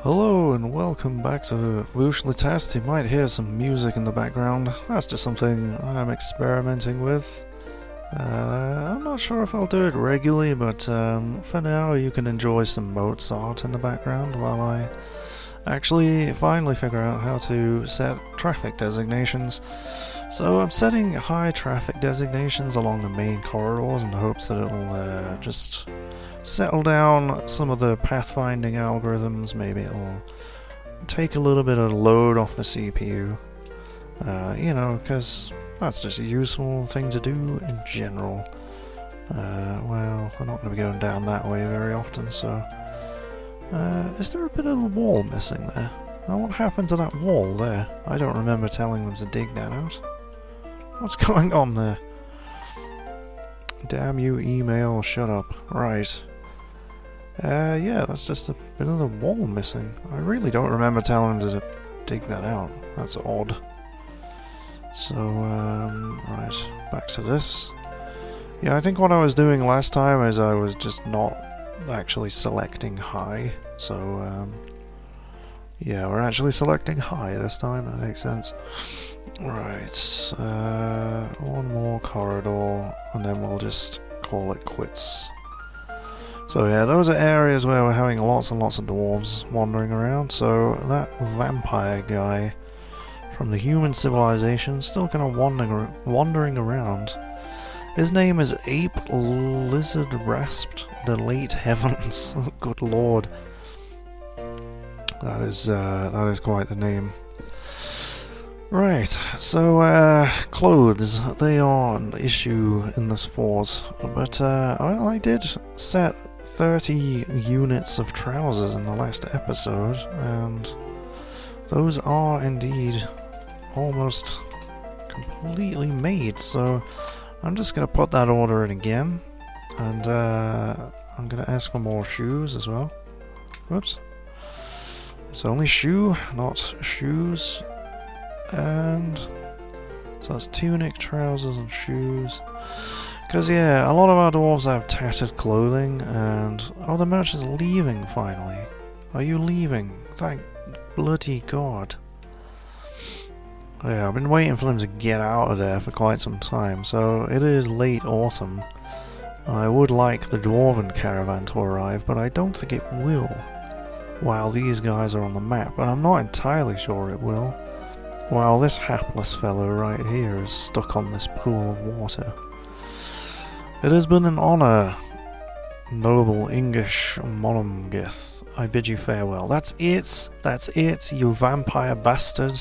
Hello and welcome back to Vúshlitast. You might hear some music in the background. That's just something I'm experimenting with. I'm not sure if I'll do it regularly, but for now you can enjoy some Mozart in the background while I actually finally figure out how to set traffic designations. So I'm setting high traffic designations along the main corridors in the hopes that it'll just settle down some of the pathfinding algorithms. Maybe it'll take a little bit of load off the CPU. Because that's just a useful thing to do in general. Well, I'm not going to be going down that way very often, so... is there a bit of a wall missing there? Now, what happened to that wall there? I don't remember telling them to dig that out. What's going on there? Damn you, email, shut up. Right. Yeah, that's just a bit of the wall missing. I really don't remember telling him to dig that out. That's odd. So, right, back to this. Yeah, I think what I was doing last time is I was just not actually selecting high. So, yeah, we're actually selecting high this time. That makes sense. Right, one more corridor, and then we'll just call it quits. So yeah, those are areas where we're having lots and lots of dwarves wandering around, so that vampire guy from the human civilization is still kind of wandering around. His name is Ape Lizard Rasped the Late Heavens. Oh, good lord. That is quite the name. Right, so clothes, they are an issue in this fort, but well, I did set 30 units of trousers in the last episode, and those are indeed almost completely made, so I'm just going to put that order in again, and I'm going to ask for more shoes as well. Whoops. It's only shoe, not shoes. And so that's tunic, trousers, and shoes. Because, yeah, a lot of our dwarves have tattered clothing, and... oh, the merchant's leaving, finally. Are you leaving? Thank bloody God. Yeah, I've been waiting for them to get out of there for quite some time, so it is late autumn. I would like the Dwarven caravan to arrive, but I don't think it will. While these guys are on the map, but I'm not entirely sure it will. While this hapless fellow right here is stuck on this pool of water. It has been an honour, noble English Monumgith. I bid you farewell. That's it, you vampire bastard.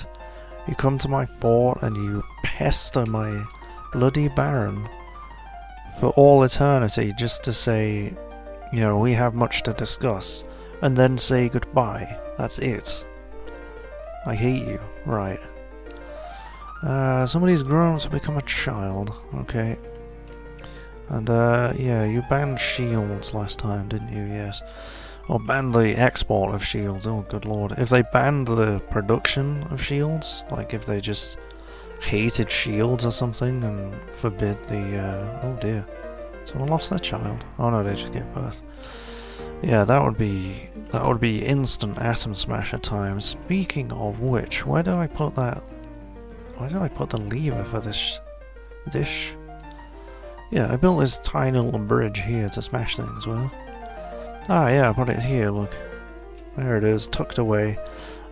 You come to my fort and you pester my bloody baron for all eternity just to say, you know, we have much to discuss, and then say goodbye. That's it. I hate you. Right. Somebody's grown to become a child. Okay. And, yeah, you banned shields last time, didn't you? Yes. Or banned the export of shields. Oh, good lord. If they banned the production of shields, like if they just hated shields or something and forbid the, oh dear. Someone lost their child. Oh no, they just gave birth. Yeah, that would be instant atom smasher time. Speaking of which, where did I put that? Where did I put the lever for this dish? Yeah, I built this tiny little bridge here to smash things with. Ah, yeah, I put it here, look. There it is, tucked away.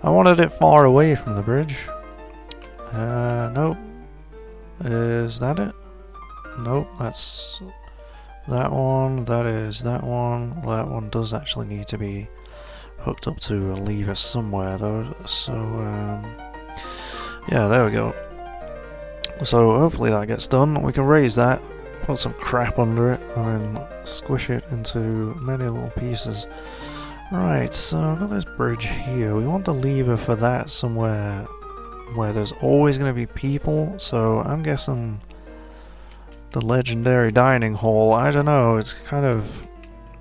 I wanted it far away from the bridge. Nope. Is that it? Nope, that's that one, that is that one. That one does actually need to be hooked up to a lever somewhere though, so, yeah, there we go. So hopefully that gets done. We can raise that, put some crap under it, and then squish it into many little pieces. Right, so I've got this bridge here. We want the lever for that somewhere where there's always going to be people, so I'm guessing the legendary dining hall. I don't know, it's kind of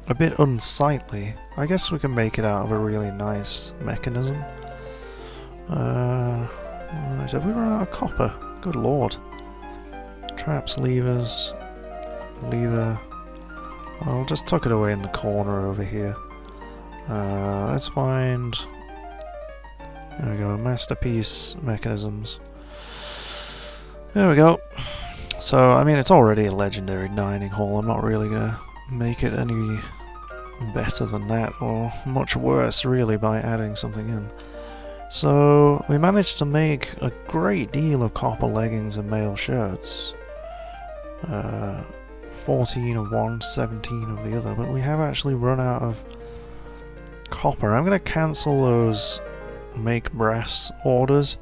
a bit unsightly. I guess we can make it out of a really nice mechanism. Right, have we run out of copper? Good lord. Traps, levers, lever. I'll just tuck it away in the corner over here. Let's find There we go, masterpiece mechanisms. There we go. So, I mean, it's already a legendary dining hall. I'm not really gonna make it any better than that, or much worse, really, by adding something in. So, we managed to make a great deal of copper leggings and mail shirts. 14 of one, 17 of the other, but we have actually run out of copper. I'm gonna cancel those make brass orders,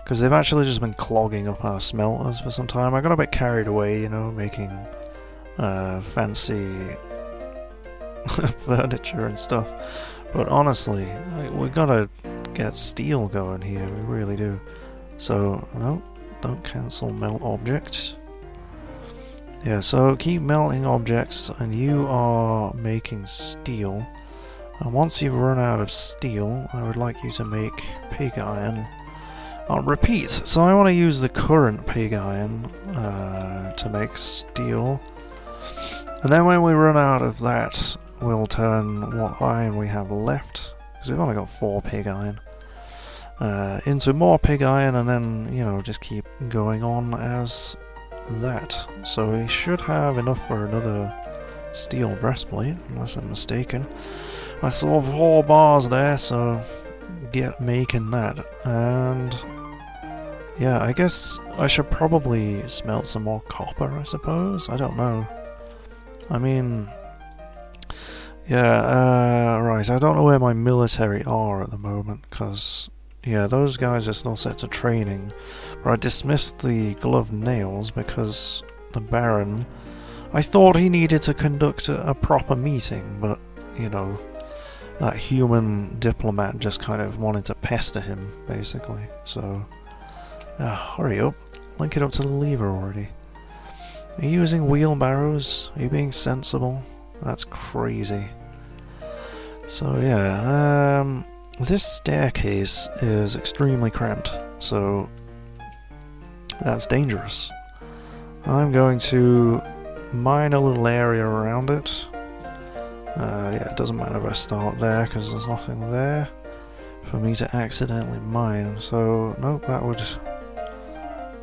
because they've actually just been clogging up our smelters for some time. I got a bit carried away, you know, making fancy furniture and stuff. But honestly, we gotta get steel going here, we really do. So, no, don't cancel melt objects. Yeah, so keep melting objects, and you are making steel. And once you've run out of steel, I would like you to make pig iron. I'll repeat, so I want to use the current pig iron to make steel. And then when we run out of that, we'll turn what iron we have left, because we've only got 4 pig iron, into more pig iron, and then, you know, just keep going on as that. So we should have enough for another steel breastplate, unless I'm mistaken. I saw 4 bars there, so get making that. And yeah, I guess I should probably smelt some more copper, I suppose. I don't know. I mean, yeah, right, I don't know where my military are at the moment, because, yeah, those guys are still set to training. But I dismissed the gloved nails because the Baron, I thought he needed to conduct a proper meeting, but, you know, that human diplomat just kind of wanted to pester him, basically. So, hurry up. Link it up to the lever already. Are you using wheelbarrows? Are you being sensible? That's crazy. So yeah, this staircase is extremely cramped, so that's dangerous. I'm going to mine a little area around it. Yeah, it doesn't matter if I start there, because there's nothing there for me to accidentally mine. So, nope, that would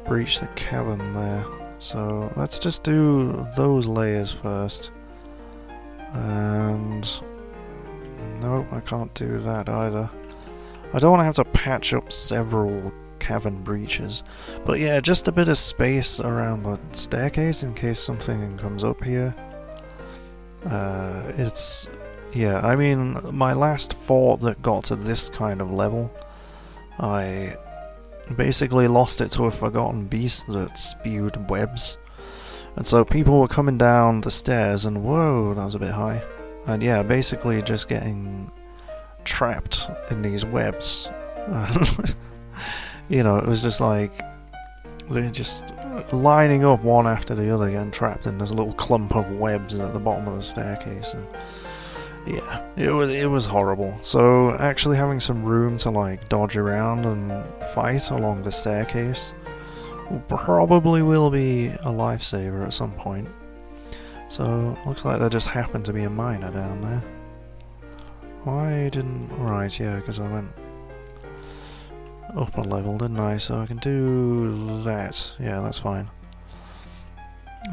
breach the cavern there. So, let's just do those layers first. And nope, I can't do that either. I don't want to have to patch up several cavern breaches. But yeah, just a bit of space around the staircase in case something comes up here. Yeah, I mean, my last fort that got to this kind of level, I basically lost it to a forgotten beast that spewed webs. And so people were coming down the stairs and whoa, that was a bit high. And yeah, basically just getting trapped in these webs. You know, it was just like, they're just lining up one after the other, getting trapped in this little clump of webs at the bottom of the staircase. And yeah, it was horrible. So actually having some room to like dodge around and fight along the staircase probably will be a lifesaver at some point. So looks like there just happened to be a miner down there. Why didn't... right, yeah, because I went up a level, didn't I? So I can do that. Yeah, that's fine.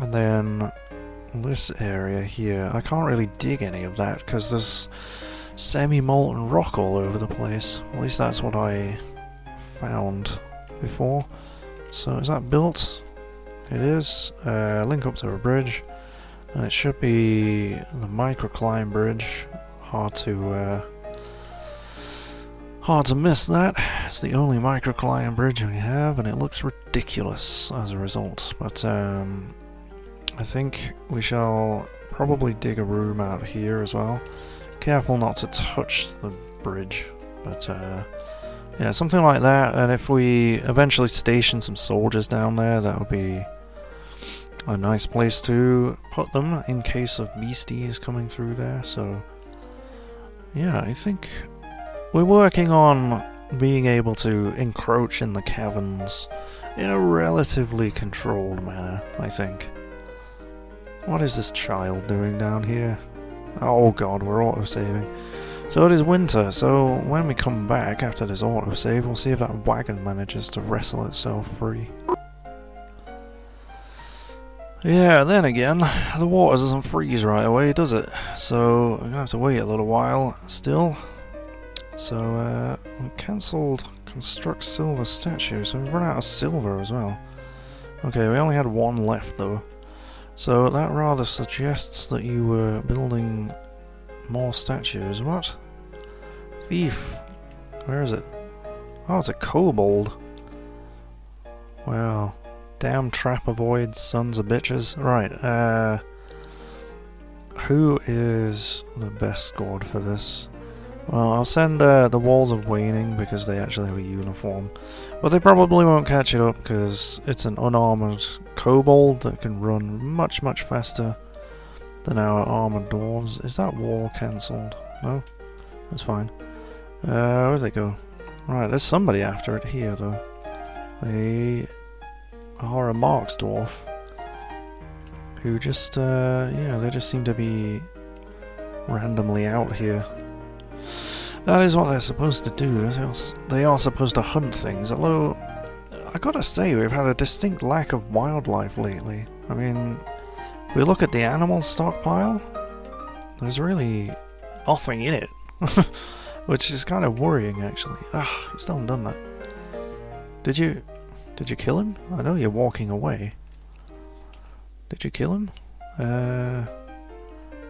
And then this area here, I can't really dig any of that because there's semi-molten rock all over the place. At least that's what I found before. So is that built? It is. Link up to a bridge, and it should be the microclimb bridge. Hard to miss that. It's the only microclimb bridge we have, and it looks ridiculous as a result. But I think we shall probably dig a room out here as well. Careful not to touch the bridge, but yeah, something like that. And if we eventually station some soldiers down there, that would be a nice place to put them in case of beasties coming through there. So yeah, I think we're working on being able to encroach in the caverns in a relatively controlled manner, I think. What is this child doing down here? Oh god, we're auto-saving. So it is winter, so when we come back after this autosave, we'll see if that wagon manages to wrestle itself free. Yeah, then again, the water doesn't freeze right away, does it? So we're gonna have to wait a little while still. So we cancelled construct silver statue, so we've run out of silver as well. Okay, we only had one left though. So that rather suggests that you were building more statues. What? Thief. Where is it? Oh, it's a kobold. Wow. Damn trap avoids sons of bitches. Right, who is the best scored for this? Well, I'll send the Walls of Waning because they actually have a uniform. But they probably won't catch it up because it's an unarmored kobold that can run much, much faster than our armored dwarves. Is that wall cancelled? No? That's fine. Where'd they go? Right, there's somebody after it here though. They are a Marks dwarf who just, yeah, they just seem to be randomly out here. That is what they're supposed to do. They are supposed to hunt things, although I gotta say we've had a distinct lack of wildlife lately. I mean, if we look at the animal stockpile, there's really nothing in it, which is kind of worrying actually. Ah, you still haven't done that. Did you kill him? I know you're walking away. Did you kill him?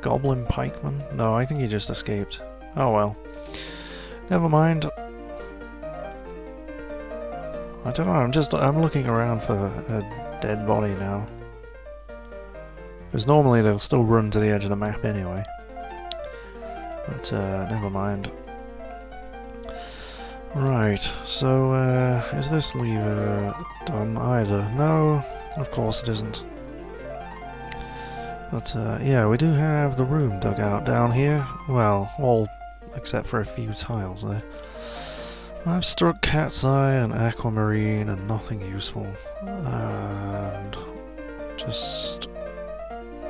Goblin pikeman? No, I think he just escaped. Oh well. Never mind. I don't know, I'm looking around for a dead body now. Because normally they'll still run to the edge of the map anyway. But never mind. Right, so is this lever done either? No, of course it isn't. But yeah, we do have the room dug out down here. Well, all except for a few tiles there. I've struck cat's eye and aquamarine and nothing useful. And just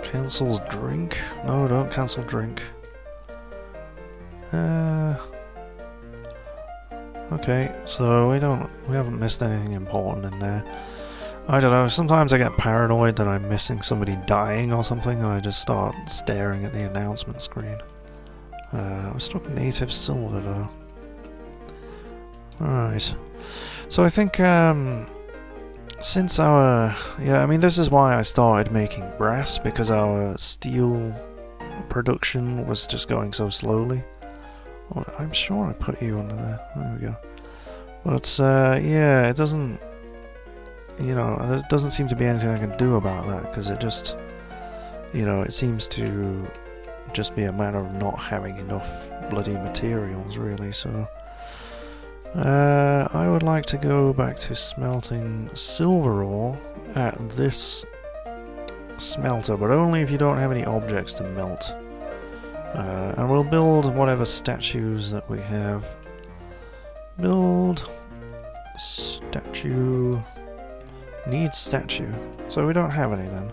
cancels drink? No, don't cancel drink. Okay, so we haven't missed anything important in there. I don't know, sometimes I get paranoid that I'm missing somebody dying or something and I just start staring at the announcement screen. I struck native silver though. Alright. So I think since our... yeah, I mean this is why I started making brass, because our steel production was just going so slowly. Well, I'm sure I put you under there. There we go. But yeah, it doesn't... you know, there doesn't seem to be anything I can do about that, because it just... you know, it seems to just be a matter of not having enough bloody materials, really, so... I would like to go back to smelting silver ore at this smelter, but only if you don't have any objects to melt. And we'll build whatever statues that we have. Build statue. Needs statue. So we don't have any then.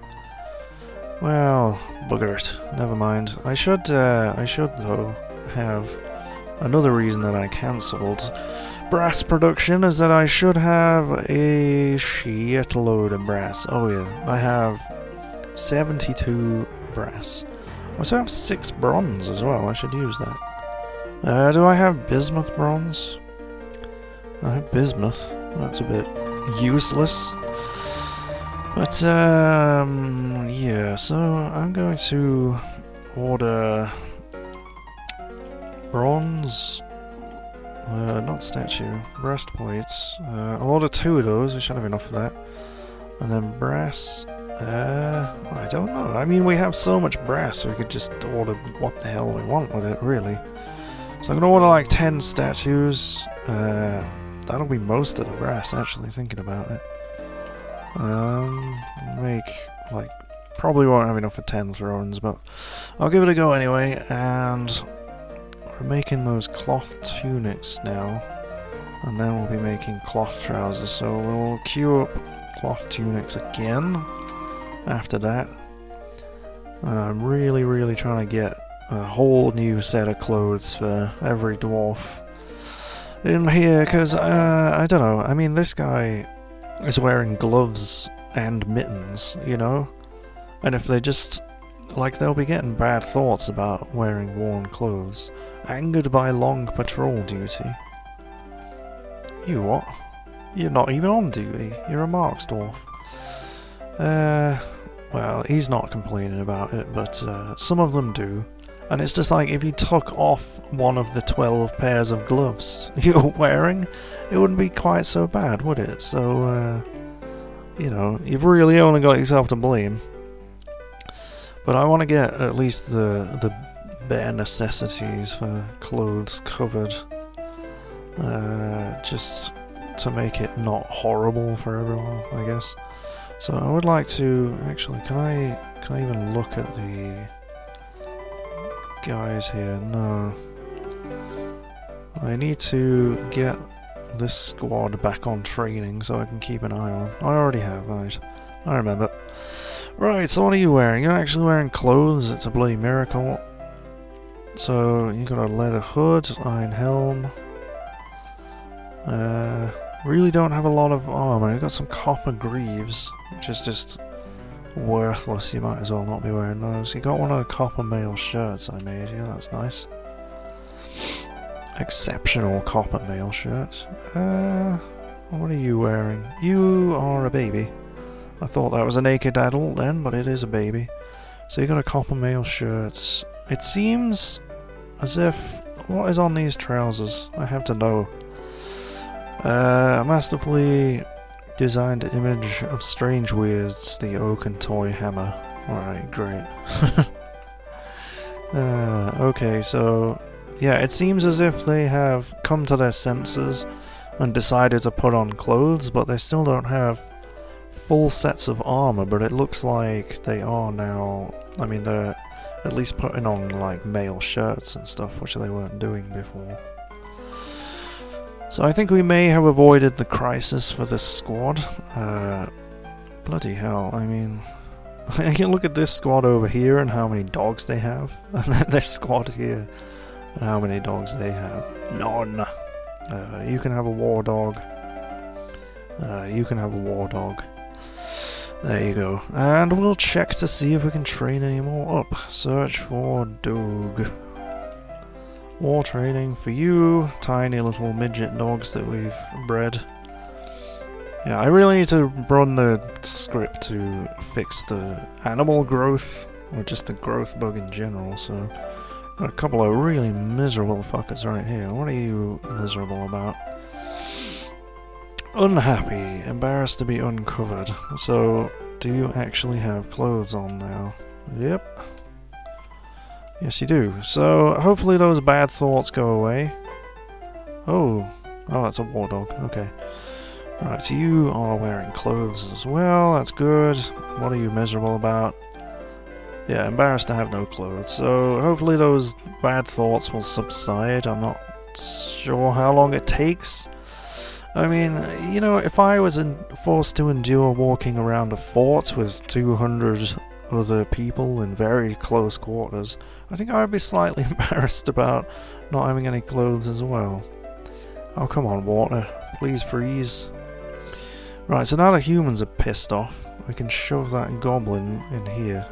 Well, bugger it. Never mind. I should though have another reason that I cancelled brass production is that I should have a shitload of brass. Oh yeah, I have 72 brass. I also have 6 bronze as well, I should use that. Do I have bismuth bronze? I have bismuth, that's a bit useless. But, yeah, so I'm going to order bronze, not statue, breastplates. I'll order 2 of those, we should have enough of that. And then brass, I don't know. I mean, we have so much brass, we could just order what the hell we want with it, really. So I'm gonna order like 10 statues. That'll be most of the brass, actually, thinking about it. Make, like, probably won't have enough for 10 thrones, but I'll give it a go anyway, and we're making those cloth tunics now, and then we'll be making cloth trousers, so we'll queue up cloth tunics again after that. I'm really trying to get a whole new set of clothes for every dwarf in here, because, I don't know, I mean, this guy is wearing gloves and mittens, you know? And if they just, like, they'll be getting bad thoughts about wearing worn clothes, angered by long patrol duty. You what? You're not even on duty, you're a Marks dwarf. Well, he's not complaining about it, but some of them do. And it's just like, if you took off one of the 12 pairs of gloves you're wearing, it wouldn't be quite so bad, would it? So, you know, you've really only got yourself to blame. But I want to get at least the bare necessities for clothes covered. Just to make it not horrible for everyone, I guess. So I would like to, actually, can I even look at the guys here? No. I need to get this squad back on training so I can keep an eye on. I already have, right. I remember. Right, so what are you wearing? You're actually wearing clothes, it's a bloody miracle. So, you got a leather hood, iron helm. Really don't have a lot of armor. You've got some copper greaves, which is just worthless. You might as well not be wearing those. You got one of the copper mail shirts I made. Yeah, that's nice. Exceptional copper mail shirts. What are you wearing? You are a baby. I thought that was a naked adult then, but it is a baby. So you got a copper mail shirt. It seems as if... What is on these trousers? I have to know. A masterfully designed image of Strange Weirds, the oaken toy hammer. Alright, great. Okay, so... Yeah, it seems as if they have come to their senses and decided to put on clothes, but they still don't have full sets of armor, but it looks like they are now... I mean, they're at least putting on, like, mail shirts and stuff, which they weren't doing before. So I think we may have avoided the crisis for this squad. Bloody hell, I mean... I can look at this squad over here and how many dogs they have, and then this squad here and how many dogs they have. None! You can have a war dog. You can have a war dog. There you go. And we'll check to see if we can train any more up. Search for dog. War training for you, tiny little midget dogs that we've bred. Yeah, I really need to run the script to fix the animal growth, or just the growth bug in general, so... Got a couple of really miserable fuckers right here. What are you miserable about? Unhappy, embarrassed to be uncovered. So, do you actually have clothes on now? Yep. Yes, you do. So, hopefully those bad thoughts go away. Oh, that's a war dog. Okay. Right, so you are wearing clothes as well. That's good. What are you miserable about? Yeah, embarrassed to have no clothes. So, hopefully those bad thoughts will subside. I'm not sure how long it takes. I mean, you know, if I was forced to endure walking around a fort with 200 other people in very close quarters, I think I would be slightly embarrassed about not having any clothes as well. Oh, come on, water. Please freeze. Right, so now the humans are pissed off, we can shove that goblin in here.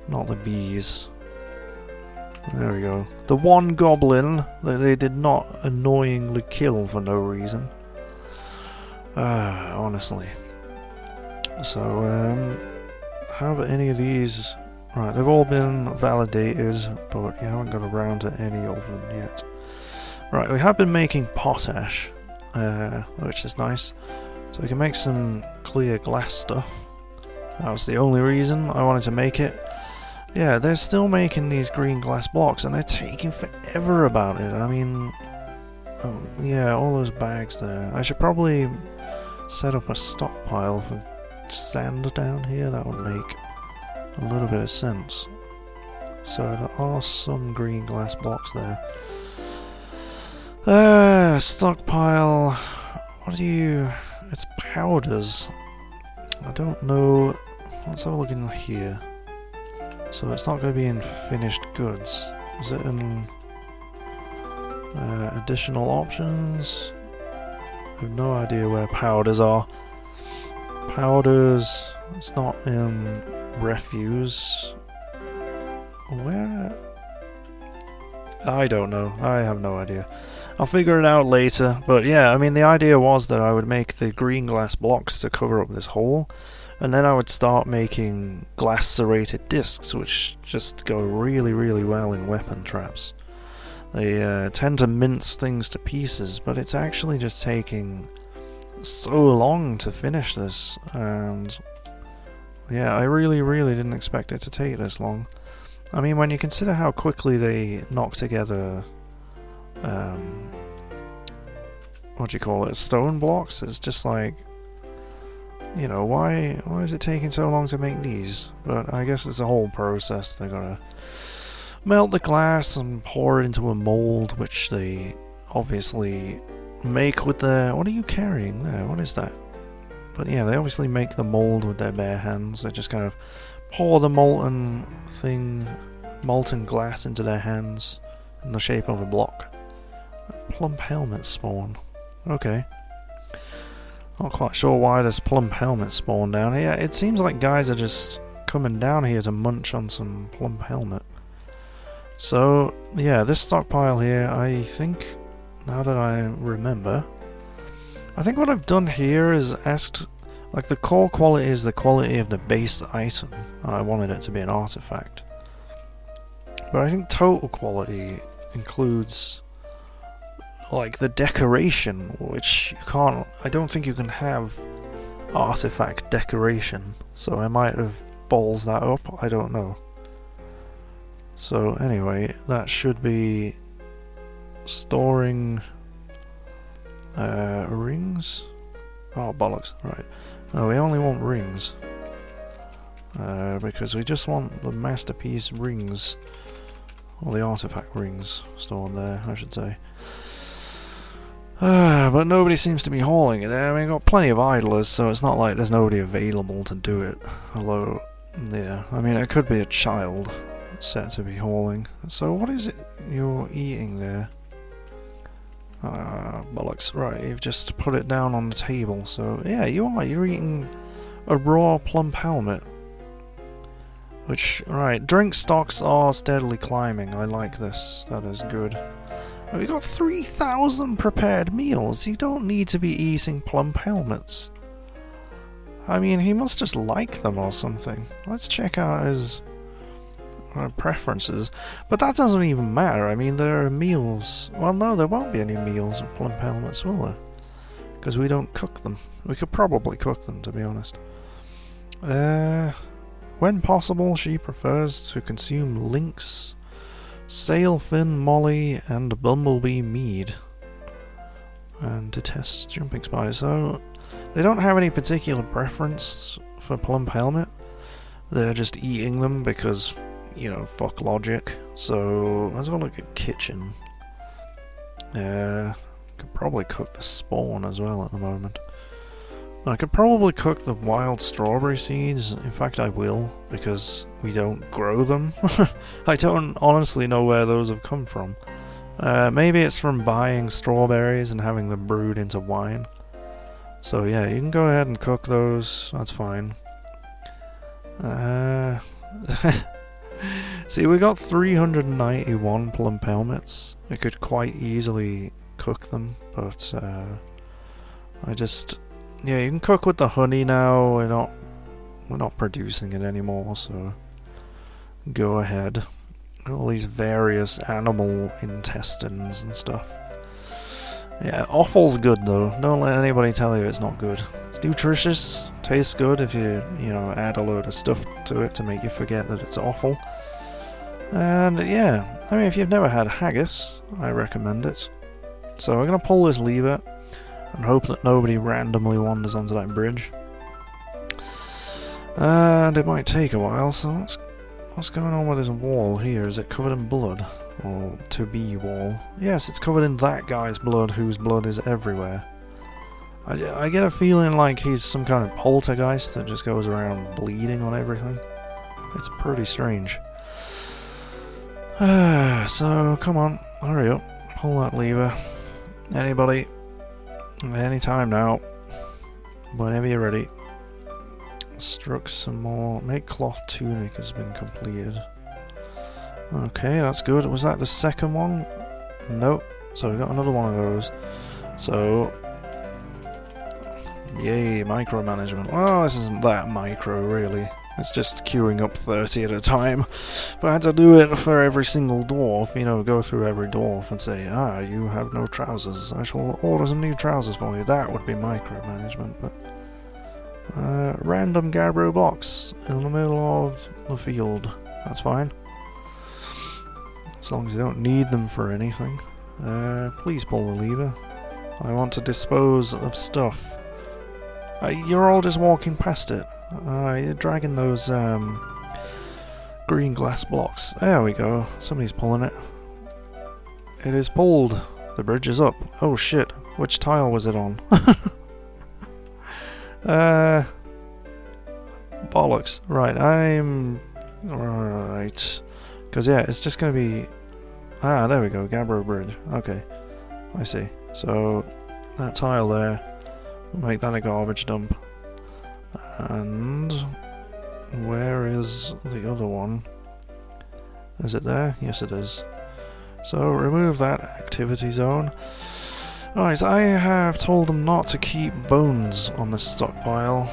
Not the bees. There we go. The one goblin that they did not annoyingly kill for no reason. Honestly. So, have any of these... Right, they've all been validated, but you haven't got around to any of them yet. Right, we have been making potash, which is nice. So we can make some clear glass stuff. That was the only reason I wanted to make it. Yeah, they're still making these green glass blocks, and they're taking forever about it. I mean... Oh, yeah, all those bags there. I should probably set up a stockpile for sand down here. That would make a little bit of sense. So there are some green glass blocks there. Stockpile... What do you... It's powders. I don't know... Let's have a look in here. So it's not going to be in finished goods. Is it in additional options? I have no idea where powders are. Powders, it's not in refuse. Where? I don't know. I have no idea. I'll figure it out later. But yeah, I mean the idea was that I would make the green glass blocks to cover up this hole, and then I would start making glass serrated discs, which just go really, really well in weapon traps. They tend to mince things to pieces, but it's actually just taking so long to finish this, and yeah, I really, really didn't expect it to take this long. I mean, when you consider how quickly they knock together, what do you call it, stone blocks, it's just like, you know, why is it taking so long to make these? But I guess it's a whole process. They gotta melt the glass and pour it into a mold, which they obviously make with their... What are you carrying there? What is that? But yeah, they obviously make the mold with their bare hands. They just kind of pour the molten glass into their hands in the shape of a block. Plump helmet spawn. Okay. Not quite sure why this plump helmet spawned down here. It seems like guys are just coming down here to munch on some plump helmet. So, yeah, this stockpile here, I think, now that I remember, I think what I've done here is asked, like, the core quality is the quality of the base item, and I wanted it to be an artifact. But I think total quality includes, like, the decoration, which you can't... I don't think you can have artifact decoration, so I might have balls that up, I don't know. So anyway, that should be storing rings? Oh, bollocks, right. No, we only want rings. Because we just want the masterpiece rings, or the artifact rings stored there, I should say. But nobody seems to be hauling it there. I mean, we've got plenty of idlers, so it's not like there's nobody available to do it. Although, yeah, I mean, it could be a child set to be hauling. So what is it you're eating there? Bollocks. Right, you've just put it down on the table. So, yeah, you're eating a raw plump helmet. Which, right, drink stocks are steadily climbing. I like this. That is good. We got 3,000 prepared meals. You don't need to be eating plump helmets. I mean, he must just like them or something. Let's check out his preferences. But that doesn't even matter. I mean, there are meals. Well, no, there won't be any meals of plump helmets, will there? Because we don't cook them. We could probably cook them, to be honest. When possible, she prefers to consume lynx, sailfin molly, and bumblebee mead, and detests jumping spiders. So they don't have any particular preference for plump helmet. They're just eating them because, you know, fuck logic. So let's have a look at kitchen. Could probably cook the spawn as well at the moment. I could probably cook the wild strawberry seeds. In fact, I will, because we don't grow them. I don't honestly know where those have come from. Maybe it's from buying strawberries and having them brewed into wine. So yeah, you can go ahead and cook those. That's fine. See, we got 391 plump helmets. We could quite easily cook them, but I just... Yeah, you can cook with the honey now. We're not producing it anymore, so go ahead. All these various animal intestines and stuff. Yeah, offal's good though. Don't let anybody tell you it's not good. It's nutritious, tastes good if you add a load of stuff to it to make you forget that it's offal. And yeah, I mean, if you've never had haggis, I recommend it. So we're gonna pull this lever and hope that nobody randomly wanders onto that bridge. And it might take a while, so what's going on with this wall here? Is it covered in blood? Or to-be wall? Yes, it's covered in that guy's blood, whose blood is everywhere. I get a feeling like he's some kind of poltergeist that just goes around bleeding on everything. It's pretty strange. So, come on, hurry up. Pull that lever. Anybody, anytime now. Whenever you're ready. Struck some more. Make cloth tunic has been completed. Okay, that's good. Was that the second one? Nope. So we got another one of those. So, yay, micromanagement. Well, this isn't that micro, really. It's just queuing up 30 at a time. But I had to do it for every single dwarf, you know, go through every dwarf and say, ah, you have no trousers. I shall order some new trousers for you. That would be micromanagement, but... random Gabbro blocks in the middle of the field. That's fine. As long as you don't need them for anything. Please pull the lever. I want to dispose of stuff. You're all just walking past it. You're dragging those green glass blocks. There we go. Somebody's pulling it. It is pulled. The bridge is up. Oh shit. Which tile was it on? Bollocks. Right, Right. Because, yeah, it's just going to be... Ah, there we go. Gabbro Bridge. Okay. I see. So, that tile there, we'll make that a garbage dump. And... where is the other one? Is it there? Yes, it is. So, remove that activity zone. Alright, so I have told them not to keep bones on the stockpile.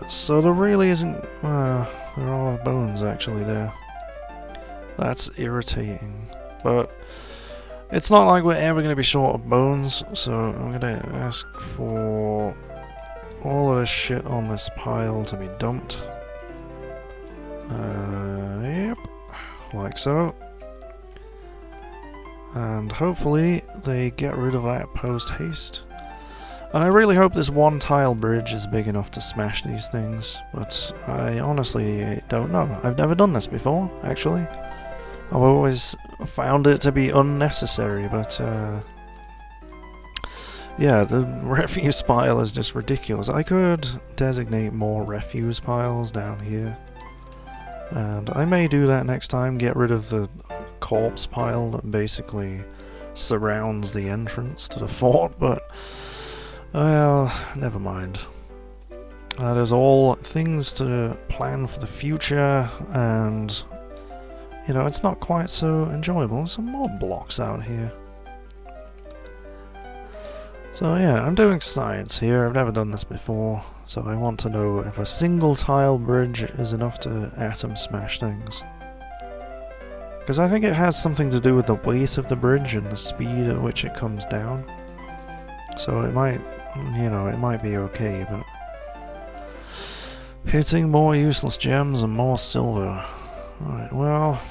So there really isn't... there are bones actually there. That's irritating. But it's not like we're ever going to be short of bones, so I'm going to ask for all of this shit on this pile to be dumped. Yep. Like so. And hopefully they get rid of that post-haste. And I really hope this one tile bridge is big enough to smash these things, but I honestly don't know. I've never done this before, actually. I've always found it to be unnecessary, but yeah, the refuse pile is just ridiculous. I could designate more refuse piles down here, and I may do that next time, get rid of the corpse pile that basically surrounds the entrance to the fort, but well, never mind. That is all things to plan for the future, and you know, it's not quite so enjoyable. There's some more blocks out here. So yeah, I'm doing science here. I've never done this before, so I want to know if a single tile bridge is enough to atom smash things. Because I think it has something to do with the weight of the bridge and the speed at which it comes down. So it might, you know, it might be okay, but... hitting more useless gems and more silver. Alright, well...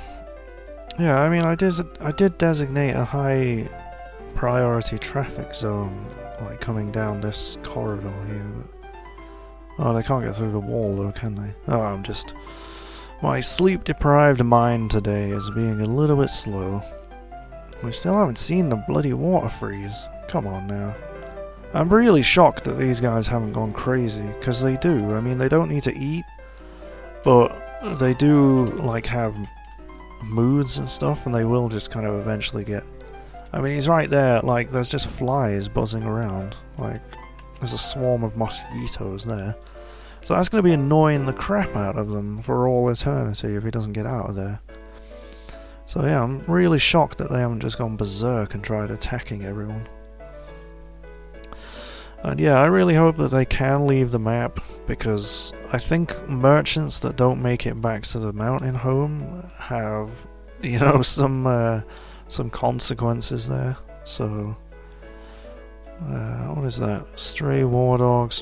yeah, I mean, I did designate a high priority traffic zone, like coming down this corridor here, but... oh, they can't get through the wall though, can they? Oh, I'm just... my sleep-deprived mind today is being a little bit slow. We still haven't seen the bloody water freeze. Come on now. I'm really shocked that these guys haven't gone crazy, because they do. I mean, they don't need to eat, but they do, like, have moods and stuff, and they will just kind of eventually get... I mean, he's right there, like, there's just flies buzzing around. Like, there's a swarm of mosquitoes there. So that's going to be annoying the crap out of them for all eternity if he doesn't get out of there. So yeah, I'm really shocked that they haven't just gone berserk and tried attacking everyone. And yeah, I really hope that they can leave the map, because I think merchants that don't make it back to the mountain home have, you know, some consequences there. So, what is that? Stray war dog,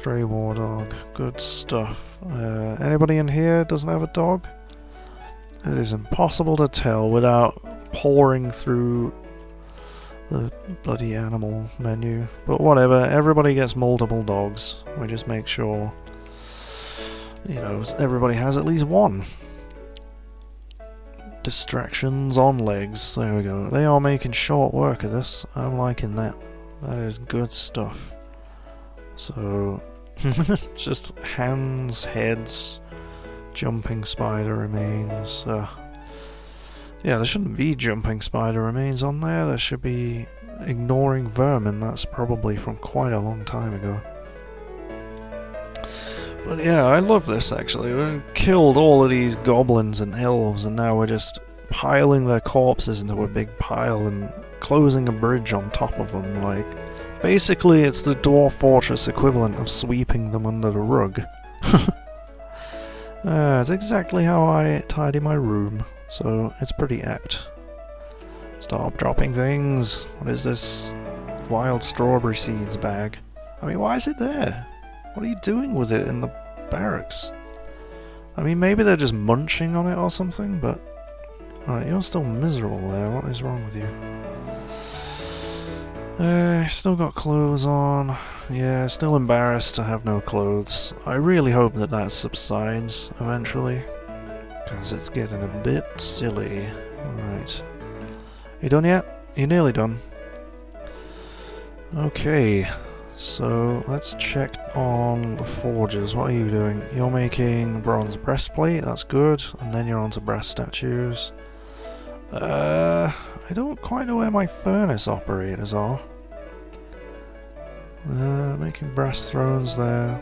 good stuff. Anybody in here doesn't have a dog? It is impossible to tell without pouring through the bloody animal menu, but whatever, everybody gets multiple dogs. We just make sure, you know, everybody has at least one. Distractions on legs, there we go. They are making short work of this. I'm liking that. That is good stuff. So, just hands, heads, Jumping spider remains. Yeah, there shouldn't be jumping spider remains on there. There should be ignoring vermin. That's probably from quite a long time ago. But yeah, I love this actually. We killed all of these goblins and elves, and now we're just piling their corpses into a big pile and closing a bridge on top of them. Like, basically it's the Dwarf Fortress equivalent of sweeping them under the rug. It's exactly how I tidy my room, so it's pretty apt. Stop dropping things. What is this? Wild strawberry seeds bag. I mean, why is it there? What are you doing with it in the barracks? I mean, maybe they're just munching on it or something, but... Alright, you're still miserable there. What is wrong with you? Still got clothes on. Yeah, still embarrassed to have no clothes. I really hope that that subsides eventually, because it's getting a bit silly. Alright. You done yet? You're nearly done. Okay, so let's check on the forges. What are you doing? You're making bronze breastplate, that's good, and then you're onto brass statues. I don't quite know where my furnace operators are. Making brass thrones there.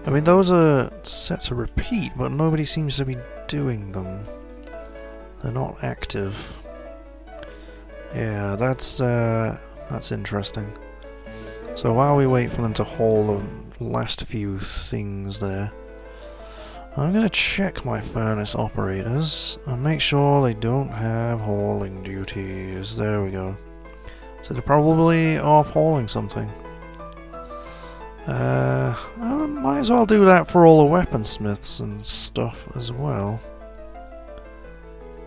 I mean, those are set to repeat, but nobody seems to be doing them. They're not active. Yeah, that's interesting. So while we wait for them to haul the last few things there, I'm going to check my furnace operators and make sure they don't have hauling duties. There we go. So they're probably off hauling something. I might as well do that for all the weaponsmiths and stuff as well.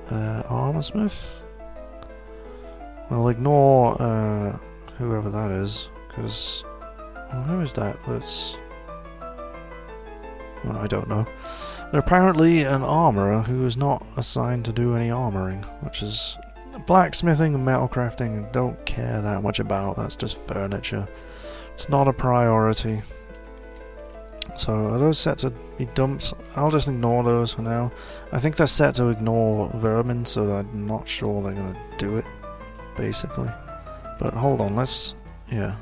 Armorsmith? We'll ignore whoever that is, because... Well, who is that? That's... Well, I don't know. They're apparently an armourer who is not assigned to do any armouring, which is... Blacksmithing and metalcrafting I don't care that much about, that's just furniture. It's not a priority. So are those set to be dumped? I'll just ignore those for now. I think they're set to ignore vermin, so I'm not sure they're going to do it, basically. But hold on, let's... yeah.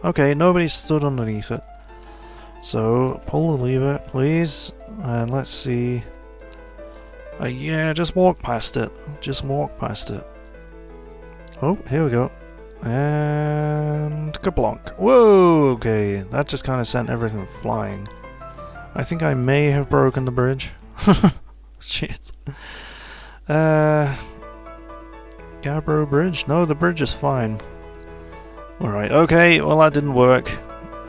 Okay, nobody stood underneath it. So, pull the lever, please, and let's see. Yeah, just walk past it. Just walk past it. Oh, here we go. And... kablonk. Whoa, okay, that just kind of sent everything flying. I think I may have broken the bridge. Shit. Gabbro Bridge? No, the bridge is fine. Alright, okay, well that didn't work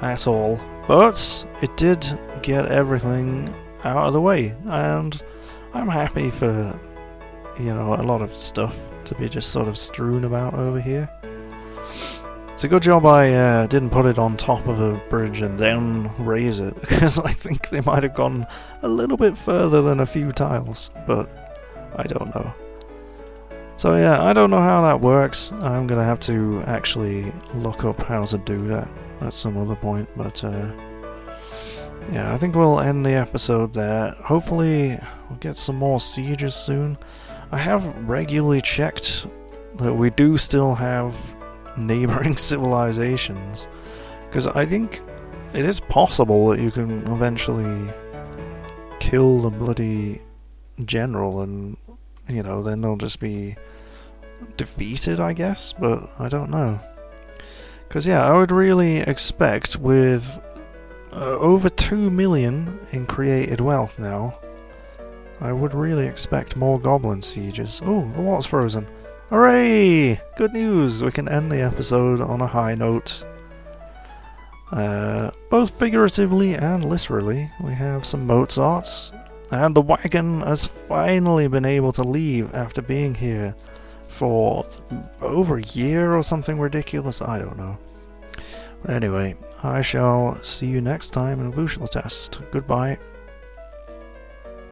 at all. But it did get everything out of the way, and I'm happy for, you know, a lot of stuff to be just sort of strewn about over here. It's a good job I didn't put it on top of a bridge and then raise it, because I think they might have gone a little bit further than a few tiles, but I don't know. So yeah, I don't know how that works. I'm gonna have to actually look up how to do that at some other point, but yeah, I think we'll end the episode there. Hopefully we'll get some more sieges soon. I have regularly checked that we do still have neighbouring civilizations, because I think it is possible that you can eventually kill the bloody general and, you know, then they'll just be defeated, I guess, but I don't know. Because yeah, I would really expect with over 2 million in created wealth now, I would really expect more goblin sieges. Oh, the water's frozen. Hooray! Good news! We can end the episode on a high note. Both figuratively and literally. We have some Mozarts, and the wagon has finally been able to leave after being here for over a year or something ridiculous. I don't know. But anyway, I shall see you next time in Vúshlitast. Goodbye.